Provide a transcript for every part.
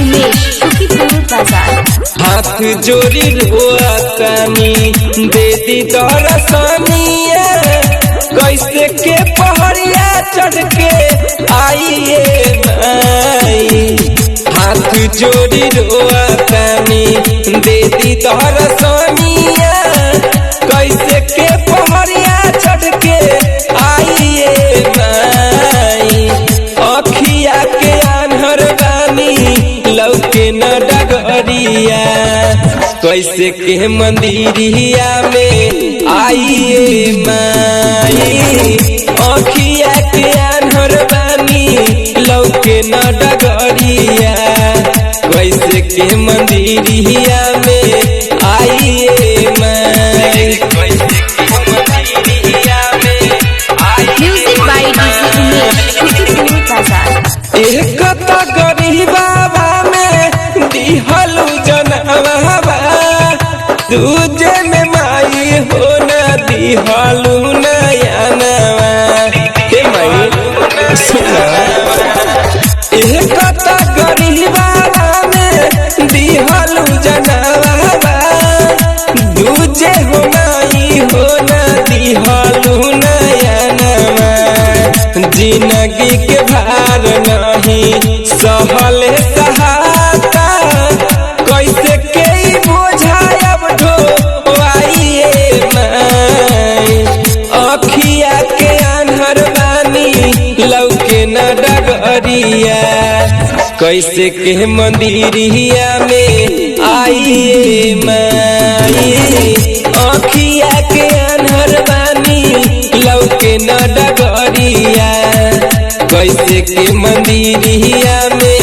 उमेश सुखीपुर बाजार। हाथ जोड़ी रोआतानी दे दी दरसनिया कैसे के पहड़िया चढ़ के आइए माई। हाथ जोड़ी रोआतानी दे दी दरसनिया कैसे के पहड़िया चढ़ के आइए माई। अखिया के आन्हर बानी लौके न डगरिया कैसे के मंदिरिया में आइए माई। अखिया के आन्हर बानी लौके न डगरिया कैसे के मंदिरिया में आइए माई। Music by DJ Umesh Sukhipur Bazar. एक गरीबा में दिहलू जनवा दूजे में माई हो न दिहलू नयनवा हे माई सुना। एक गरीबा में दिहलू जनवा दूजे हो माई हो न दिहलू नयनवा। जिंदगी के भार नहीं सहल सहाता कैसे के बोझायब ढोवाइए माई। अखिया के आन्हर बानी लौके न डगरिया कैसे के मंदिरिया में आइए माई। अखिया के आन्हर बानी लौके न डगरिया कैसे के मंदिरिया में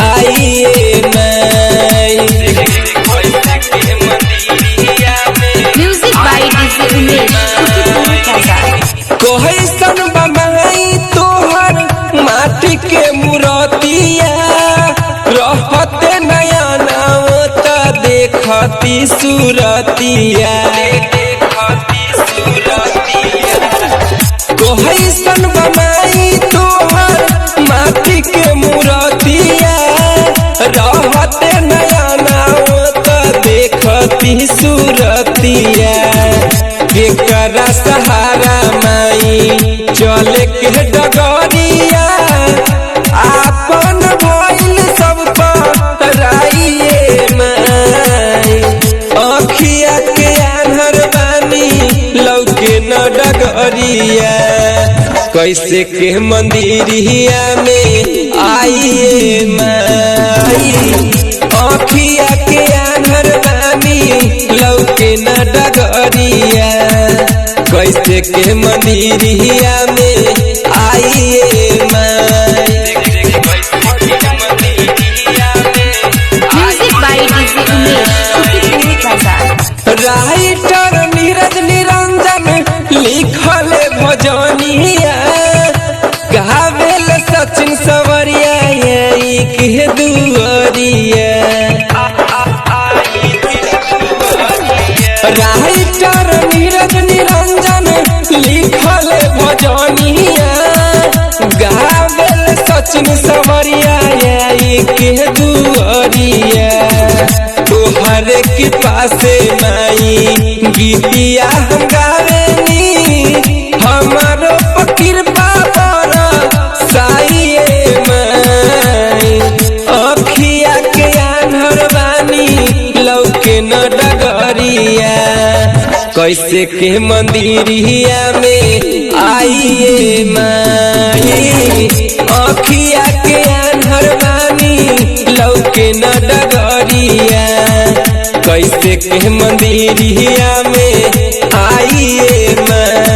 आइए माई। Music by DJ Umesh Sukhipur Bazar. कैसन बमाई तोहर माटी के मूर्तिया रहते नया नाव त देखती सूरतिया। कैसन बमाई तोहर माटी के मूर्तिया रहते नया नाव त देखती सूरतिया। केकरा सहारा माई चले के डगरिया आपन भइल सब पराइए माई। अखिया के आन्हर बानी लौके न डगरिया कैसे के मंदिरिया में आइए माई। अखिया के आन्हर बानी लौके न डगरिया कैसे के मंदिरिया में आइए माई। Music by DJ Umesh Sukhipur Bazar. Writer Neeraj Niranjan लिखल भजनिया गावेल सचिन सवरिया के दुआरिया। राइटर नीरज निरंजन लिखल भजनिया गावेल सचिन सवरिया के दुआरिया। तोहर के पासे माई गीतिया हम गावेनी हमारो फकीर बाबर साइए माई। अखिया के आन्हर बानी लौके न डगरिया कैसे के मंदिरिया में आइए माई। अखिया के आन्हर बानी लौके न डगरिया कैसे के मंदिरिया में आइए माई।